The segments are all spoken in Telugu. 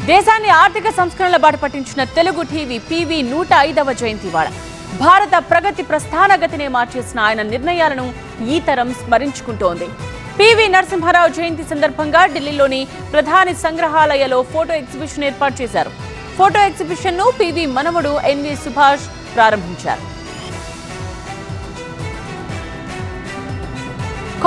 దేశాన్ని ఆర్థిక సంస్కరణల బాట పట్టించిన తెలుగు టీవీ పీవీ 105వ జయంతి వాడ భారత ప్రగతి ప్రస్థానగతినే మార్చేసిన ఆయన నిర్ణయాలను ఈ తరం స్మరించుకుంటోంది. పీవీ నరసింహారావు జయంతి సందర్భంగా ఢిల్లీలోని ప్రధాని సంగ్రహాలయలో ఫోటో ఎగ్జిబిషన్ ఏర్పాటు చేశారు. ఫోటో ఎగ్జిబిషన్ ను పీవీ మనవడు ఎన్వి సుభాష్ ప్రారంభించారు.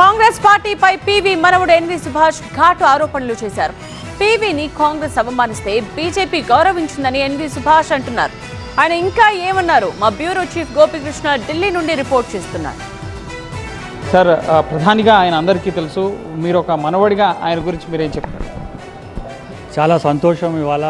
కాంగ్రెస్ పార్టీపై పీవీ మనవడు ఎన్వి సుభాష్ ఘాటు ఆరోపణలు చేశారు. పీవీని కాంగ్రెస్ అవమానిస్తే బీజేపీ గౌరవించిందని ఎన్వి సుభాష్ అంటున్నారు. ఆయన ఇంకా ఏమన్నారు? మా బ్యూరో చీఫ్ గోపికృష్ణ ఢిల్లీ నుండి రిపోర్ట్ చేస్తున్నారు. సార్, ప్రధానిగా ఆయన అందరికీ తెలుసు. మీరు ఒక మనవడిగా ఆయన గురించి మీరేం చెప్తారు? చాలా సంతోషం. ఇవాళ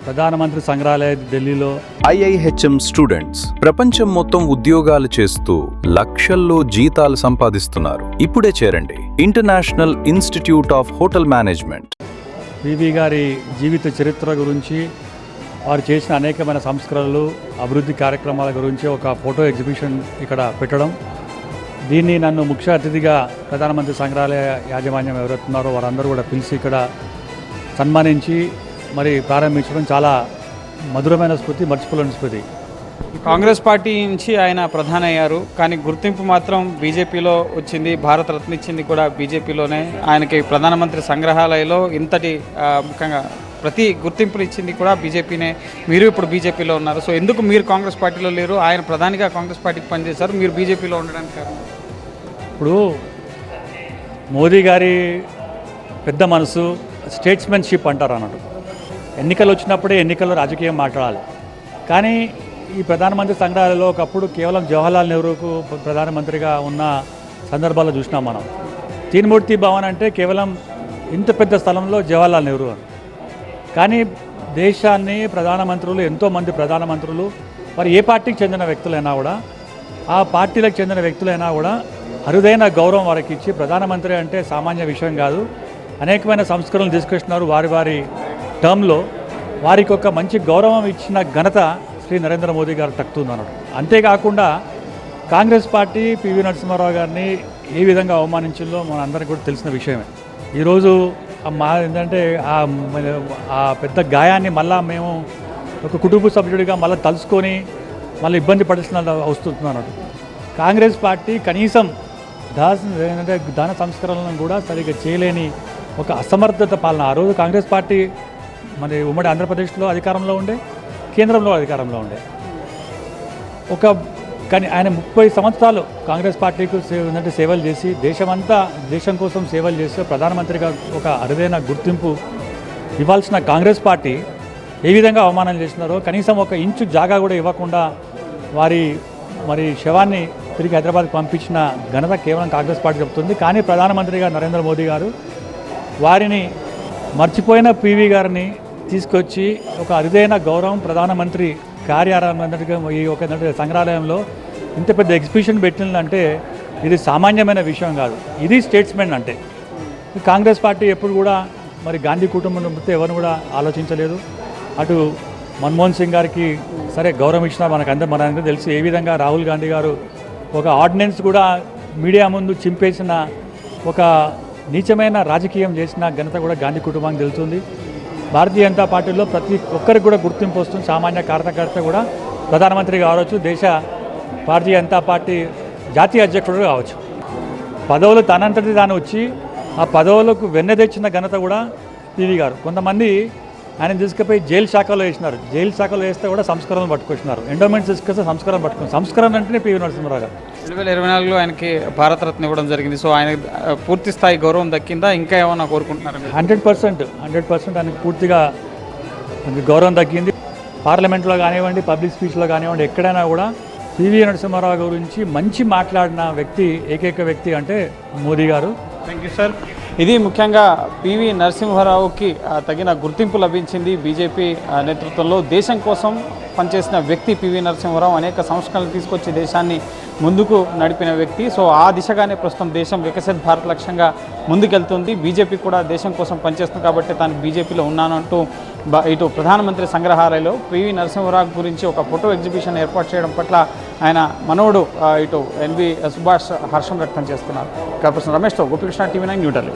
ప్రధానమంత్రి సంగ్రహాలయ ఢిల్లీలో IIHM స్టూడెంట్స్ ప్రపంచం మొత్తం ఉద్యోగాలు చేస్తూ లక్షల్లో జీతాలు సంపాదిస్తున్నారు. ఇప్పుడే చేరండి international institute of hotel management. PV గారి జీవిత చరిత్ర గురించి, వారు చేసిన అనేకమైన సంస్కరణలు, అభివృద్ధి కార్యక్రమాల గురించి ఒక ఫోటో ఎగ్జిబిషన్ ఇక్కడ పెట్టడం, దీన్ని నన్ను ముఖ్య అతిథిగా ప్రధానమంత్రి సంగ్రహాలయ యాజమాన్యం ఎవరెత్తున్నారో వారందరూ కూడా పిలిచి ఇక్కడ సన్మానించి మరి ప్రారంభించడం చాలా మధురమైన స్మృతి, మర్చిపోలేని స్మృతి. కాంగ్రెస్ పార్టీ నుంచి ఆయన ప్రధాని అయ్యారు, కానీ గుర్తింపు మాత్రం బీజేపీలో వచ్చింది. భారతరత్న ఇచ్చింది కూడా బీజేపీలోనే. ఆయనకి ప్రధానమంత్రి సంగ్రహాలయంలో ఇంతటి ముఖ్యంగా ప్రతి గుర్తింపులు ఇచ్చింది కూడా బీజేపీనే. మీరు ఇప్పుడు బీజేపీలో ఉన్నారు. సో ఎందుకు మీరు కాంగ్రెస్ పార్టీలో లేరు? ఆయన ప్రధానిగా కాంగ్రెస్ పార్టీకి పనిచేశారు, మీరు బీజేపీలో ఉండడానికి కారణం? ఇప్పుడు మోదీ గారి పెద్ద మనసు, స్టేట్స్మెన్షిప్ అంటారు అన్నట్టు. ఎన్నికలు వచ్చినప్పుడే ఎన్నికల్లో రాజకీయం మాట్లాడాలి. కానీ ఈ ప్రధానమంత్రి సంగ్రహాలయంలో ఒకప్పుడు కేవలం జవహర్లాల్ నెహ్రూకు ప్రధానమంత్రిగా ఉన్న సందర్భాల్లో చూసినాం మనం. తీన్మూర్తి భవన్ అంటే కేవలం ఇంత పెద్ద స్థలంలో జవహర్లాల్ నెహ్రూ అని. కానీ దేశాన్ని ప్రధానమంత్రులు, ఎంతోమంది ప్రధానమంత్రులు, మరి ఏ పార్టీకి చెందిన వ్యక్తులైనా కూడా, ఆ పార్టీలకు చెందిన వ్యక్తులైనా కూడా అరుదైన గౌరవం వారికి ఇచ్చి, ప్రధానమంత్రి అంటే సామాన్య విషయం కాదు, అనేకమైన సంస్కరణలు తీసుకొచ్చినారు. వారి వారి టర్మ్లో వారికి ఒక మంచి గౌరవం ఇచ్చిన ఘనత శ్రీ నరేంద్ర మోదీ గారు తక్కుతుంది అన్నాడు. అంతేకాకుండా కాంగ్రెస్ పార్టీ పీవీ నరసింహారావు గారిని ఏ విధంగా అవమానించిందో మన అందరికీ కూడా తెలిసిన విషయమే. ఈరోజు ఏంటంటే ఆ పెద్ద గాయాన్ని మళ్ళా మేము ఒక కుటుంబ సభ్యుడిగా మళ్ళీ తలుసుకొని మళ్ళీ ఇబ్బంది పడాల్సిన వస్తుంది అన్నాడు. కాంగ్రెస్ పార్టీ కనీసం ధన సంస్కరణలను కూడా సరిగ్గా చేయలేని ఒక అసమర్థత పాలన. ఆ రోజు కాంగ్రెస్ పార్టీ మరి ఉమ్మడి ఆంధ్రప్రదేశ్లో అధికారంలో ఉండే, కేంద్రంలో అధికారంలో ఉండే. కానీ ఆయన 30 సంవత్సరాలు కాంగ్రెస్ పార్టీకి సేవలు చేసి, దేశం కోసం సేవలు చేసి ప్రధానమంత్రిగా ఒక అరుదైన గుర్తింపు ఇవ్వాల్సిన కాంగ్రెస్ పార్టీ ఏ విధంగా అవమానం చేసినారో, కనీసం ఒక ఇంచు జాగా కూడా ఇవ్వకుండా మరి శవాన్ని తిరిగి హైదరాబాద్కి పంపించిన ఘనత కేవలం కాంగ్రెస్ పార్టీ చెబుతుంది. కానీ ప్రధానమంత్రిగా నరేంద్ర మోదీ గారు వారిని మర్చిపోయిన పీవీ గారిని తీసుకొచ్చి ఒక అరుదైన గౌరవం, ప్రధానమంత్రి కార్యాలయం ఈ ఒక సంగ్రహాలయంలో ఇంత పెద్ద ఎగ్జిబిషన్ పెట్టిందంటే ఇది సామాన్యమైన విషయం కాదు. ఇది స్టేట్స్మెన్ అంటే. కాంగ్రెస్ పార్టీ ఎప్పుడు కూడా మరి గాంధీ కుటుంబం ఎవరిని కూడా ఆలోచించలేదు. అటు మన్మోహన్ సింగ్ గారికి సరే గౌరవం ఇచ్చినా మనందరూ తెలుసు. ఏ విధంగా రాహుల్ గాంధీ గారు ఒక ఆర్డినెన్స్ కూడా మీడియా ముందు చింపేసిన ఒక నీచమైన రాజకీయం చేసిన ఘనత కూడా గాంధీ కుటుంబానికి తెలుస్తుంది. భారతీయ జనతా పార్టీలో ప్రతి ఒక్కరికి కూడా గుర్తింపు వస్తుంది. సామాన్య కార్యకర్త కూడా ప్రధానమంత్రి కావచ్చు, దేశ భారతీయ జనతా పార్టీ జాతీయ అధ్యక్షుడు కావచ్చు. పదవులు తనంతటి తాను వచ్చి ఆ పదవులకు వెన్నె తెచ్చిన ఘనత కూడా పీవీ గారు. కొంతమంది ఆయన తీసుకుపోయి జైలు శాఖలో వేసినారు. జైలు శాఖలో వేస్తే కూడా సంస్కరణలు పట్టుకొచ్చినారు. ఎండోమెంట్స్ తీసుకొస్తే సంస్కరణ పట్టుకున్నారు. సంస్కరణ అంటేనే పీవీ నరసింహారావు గారు. 2024లో ఆయనకి భారతరత్న ఇవ్వడం జరిగింది. సో ఆయన పూర్తి స్థాయి గౌరవం దక్కిందా? ఇంకా ఏమన్నా కోరుకుంటున్నారు? 100% ఆయనకు పూర్తిగా గౌరవం దక్కింది. పార్లమెంట్లో కానివ్వండి, పబ్లిక్ స్పీచ్లో కానివ్వండి, ఎక్కడైనా కూడా పీవీ నరసింహారావు గురించి మంచి మాట్లాడిన ఏకైక వ్యక్తి అంటే మోదీ గారు. Thank you sir. ఇది ముఖ్యంగా పీవీ నరసింహారావుకి తగిన గుర్తింపు లభించింది. బీజేపీ నేతృత్వంలో దేశం కోసం పనిచేసిన వ్యక్తి పీవీ నరసింహారావు. అనేక సంస్కరణలు తీసుకొచ్చి దేశాన్ని ముందుకు నడిపిన వ్యక్తి. సో ఆ దిశగానే ప్రస్తుతం దేశం వికసిత్ భారత్ లక్ష్యంగా ముందుకెళ్తుంది. బీజేపీ కూడా దేశం కోసం పనిచేస్తుంది కాబట్టి తాను బీజేపీలో ఉన్నానంటూ ఇటు ప్రధానమంత్రి సంగ్రహాలయంలో పీవీ నరసింహారావు గురించి ఒక ఫోటో ఎగ్జిబిషన్ ఏర్పాటు చేయడం పట్ల ఆయన మనవడు ఇటు ఎన్వి సుభాష్ హర్షం వ్యక్తం చేస్తున్నారు. రమేష్తో గోపికృష్ణ, TV9 న్యూఢిల్లీ.